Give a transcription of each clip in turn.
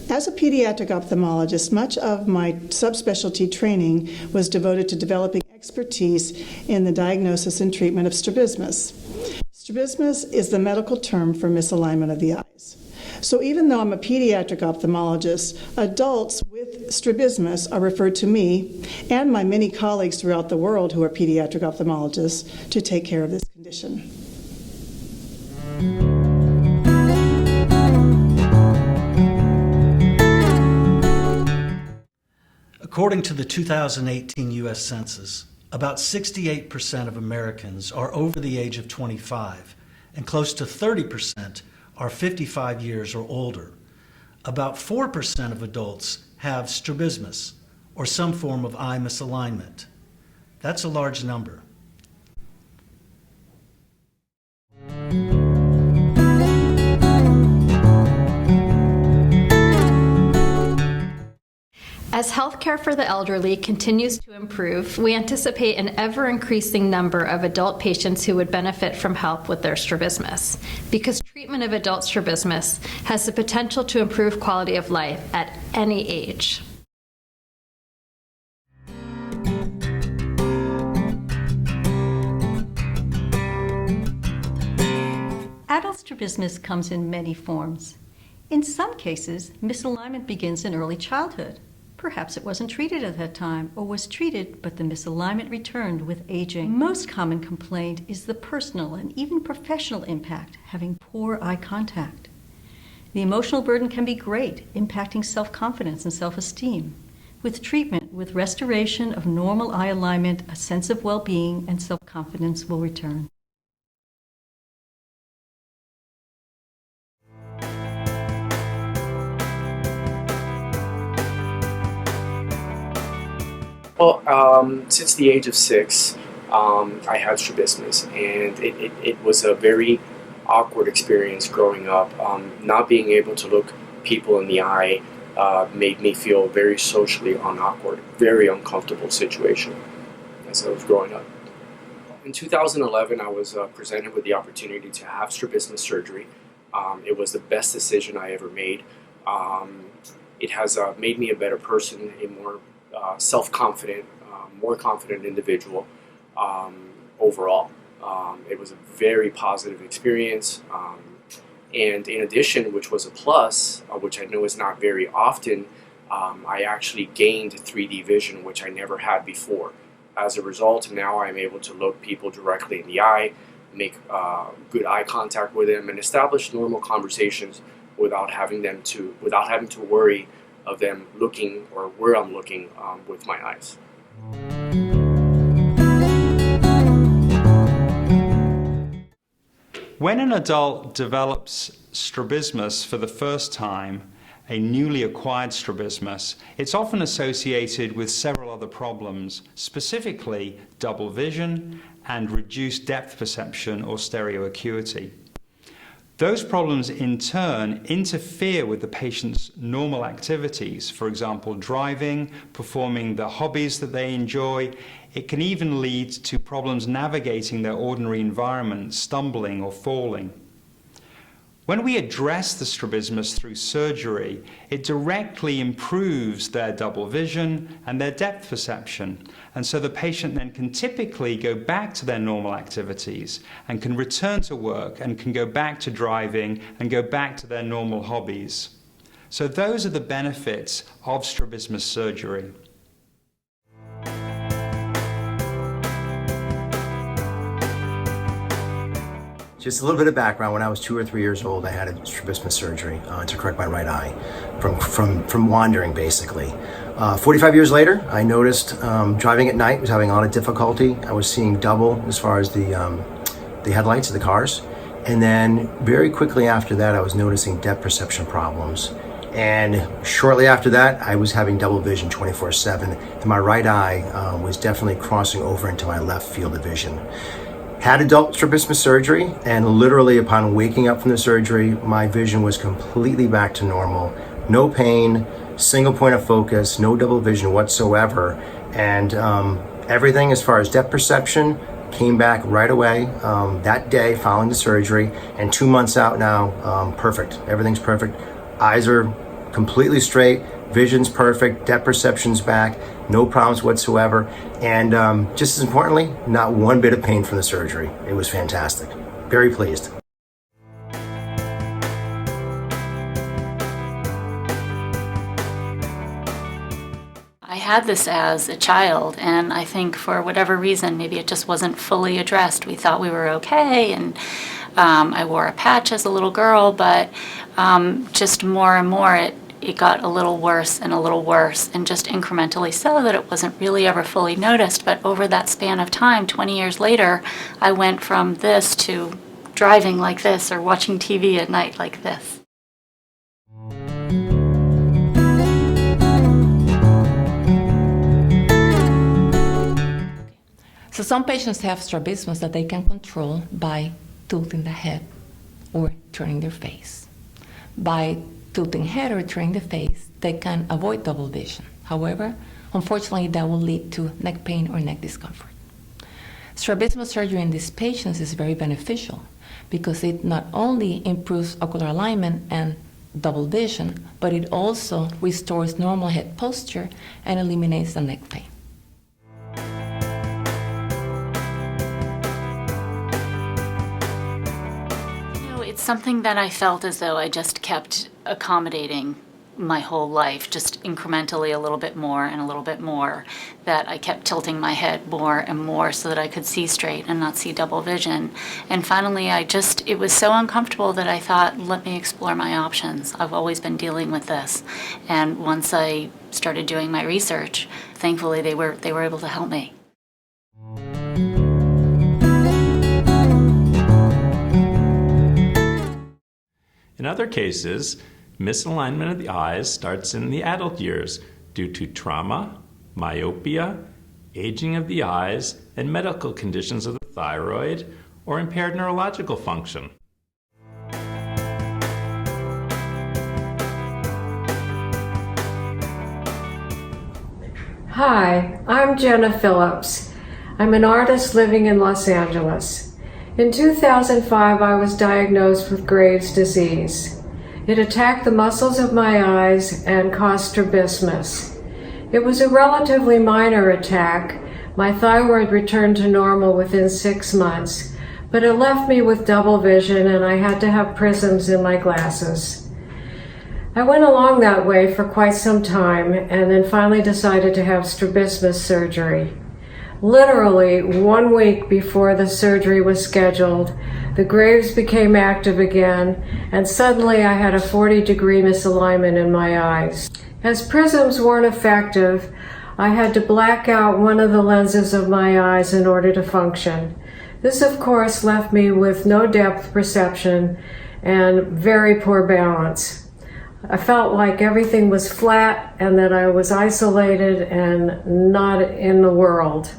As a pediatric ophthalmologist, much of my subspecialty training was devoted to developing expertise in the diagnosis and treatment of strabismus. Strabismus is the medical term for misalignment of the eyes. So even though I'm a pediatric ophthalmologist, adults with strabismus are referred to me and my many colleagues throughout the world who are pediatric ophthalmologists to take care of this condition. According to the 2018 U.S. Census, about 68% of Americans are over the age of 25, and close to 30% are 55 years or older. About 4% of adults have strabismus, or some form of eye misalignment. That's a large number. As healthcare for the elderly continues to improve, we anticipate an ever-increasing number of adult patients who would benefit from help with their strabismus, because treatment of adult strabismus has the potential to improve quality of life at any age. Adult strabismus comes in many forms. In some cases, misalignment begins in early childhood. Perhaps it wasn't treated at that time, or was treated, but the misalignment returned with aging. Most common complaint is the personal and even professional impact, having poor eye contact. The emotional burden can be great, impacting self-confidence and self-esteem. With treatment, with restoration of normal eye alignment, a sense of well-being and self-confidence will return. Well, since the age of 6, I had strabismus, and it was a very awkward experience growing up. Not being able to look people in the eye made me feel very socially awkward, very uncomfortable situation as I was growing up. In 2011, I was presented with the opportunity to have strabismus surgery. It was the best decision I ever made. It has made me a better person, a more self-confident, more confident individual overall. It was a very positive experience, and in addition, which was a plus, which I know is not very often, I actually gained 3D vision, which I never had before. As a result, now I'm able to look people directly in the eye, make good eye contact with them, and establish normal conversations without having to worry of them looking or where I'm looking with my eyes. When an adult develops strabismus for the first time, a newly acquired strabismus, it's often associated with several other problems, specifically double vision and reduced depth perception or stereoacuity. Those problems in turn interfere with the patient's normal activities, for example, driving, performing the hobbies that they enjoy. It can even lead to problems navigating their ordinary environment, stumbling or falling. When we address the strabismus through surgery, it directly improves their double vision and their depth perception. And so the patient then can typically go back to their normal activities and can return to work and can go back to driving and go back to their normal hobbies. So those are the benefits of strabismus surgery. Just a little bit of background. When I was 2 or 3 years old, I had a strabismus surgery to correct my right eye from wandering, basically. 45 years later, I noticed driving at night was having a lot of difficulty. I was seeing double as far as the headlights of the cars. And then very quickly after that, I was noticing depth perception problems. And shortly after that, I was having double vision 24/7. And my right eye was definitely crossing over into my left field of vision. Had adult strabismus surgery, and literally upon waking up from the surgery, my vision was completely back to normal. No pain, single point of focus, no double vision whatsoever. And everything as far as depth perception, came back right away that day following the surgery, and 2 months out now, perfect. Everything's perfect. Eyes are completely straight, vision's perfect, depth perception's back, no problems whatsoever, and just as importantly, not one bit of pain from the surgery. It was fantastic. Very pleased. I had this as a child, and I think for whatever reason, maybe it just wasn't fully addressed. We thought we were okay, and I wore a patch as a little girl, but just more and more it got a little worse, and just incrementally so that it wasn't really ever fully noticed. But over that span of time, 20 years later, I went from this to driving like this or watching TV at night like this. So some patients have strabismus that they can control by tilting the head or turning their face. By tilting head or turning the face, they can avoid double vision. However, unfortunately, that will lead to neck pain or neck discomfort. Strabismus surgery in these patients is very beneficial because it not only improves ocular alignment and double vision, but it also restores normal head posture and eliminates the neck pain. It's something that I felt as though I just kept accommodating my whole life, just incrementally a little bit more and a little bit more, that I kept tilting my head more and more so that I could see straight and not see double vision. And finally, it was so uncomfortable that I thought, let me explore my options. I've always been dealing with this. And once I started doing my research, thankfully they were able to help me. In other cases, misalignment of the eyes starts in the adult years due to trauma, myopia, aging of the eyes, and medical conditions of the thyroid or impaired neurological function. Hi, I'm Jenna Phillips. I'm an artist living in Los Angeles. In 2005, I was diagnosed with Graves' disease. It attacked the muscles of my eyes and caused strabismus. It was a relatively minor attack. My thyroid returned to normal within 6 months, but it left me with double vision and I had to have prisms in my glasses. I went along that way for quite some time and then finally decided to have strabismus surgery. Literally 1 week before the surgery was scheduled, the Graves became active again, and suddenly I had a 40-degree misalignment in my eyes. As prisms weren't effective, I had to black out one of the lenses of my eyes in order to function. This, of course, left me with no depth perception and very poor balance. I felt like everything was flat and that I was isolated and not in the world.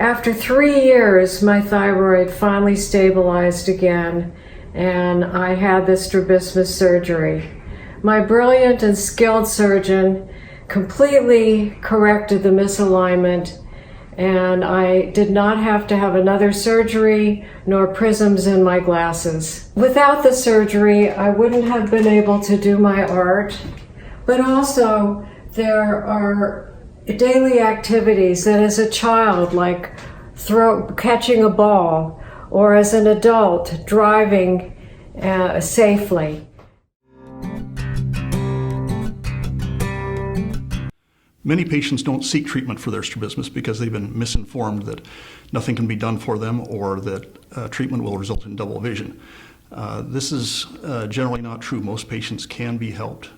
After 3 years, my thyroid finally stabilized again, and I had the strabismus surgery. My brilliant and skilled surgeon completely corrected the misalignment, and I did not have to have another surgery nor prisms in my glasses. Without the surgery, I wouldn't have been able to do my art, but also there are daily activities that as a child, like catching a ball, or as an adult, driving safely. Many patients don't seek treatment for their strabismus because they've been misinformed that nothing can be done for them or that treatment will result in double vision. This is generally not true. Most patients can be helped.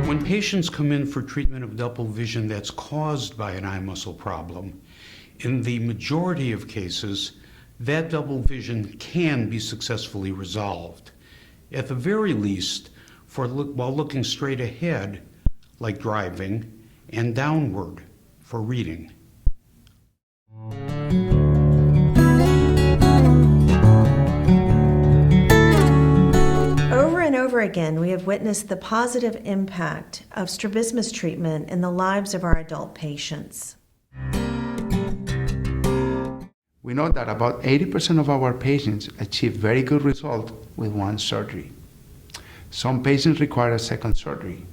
When patients come in for treatment of double vision that's caused by an eye muscle problem, in the majority of cases, that double vision can be successfully resolved. At the very least, while looking straight ahead, like driving, and downward for reading. Over and over over again, we have witnessed the positive impact of strabismus treatment in the lives of our adult patients. We know that about 80% of our patients achieve very good results with one surgery. Some patients require a second surgery,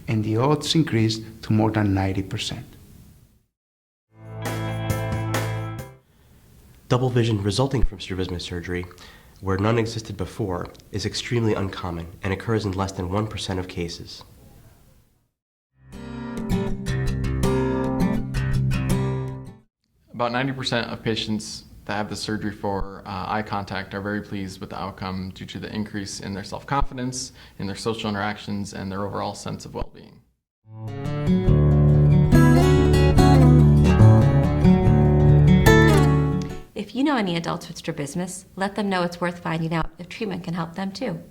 and the odds increase to more than 90%. Double vision resulting from strabismus surgery, where none existed before, is extremely uncommon and occurs in less than 1% of cases. About 90% of patients that have the surgery for eye contact are very pleased with the outcome due to the increase in their self-confidence, in their social interactions, and their overall sense of well-being. If you know any adults with strabismus, let them know it's worth finding out if treatment can help them too.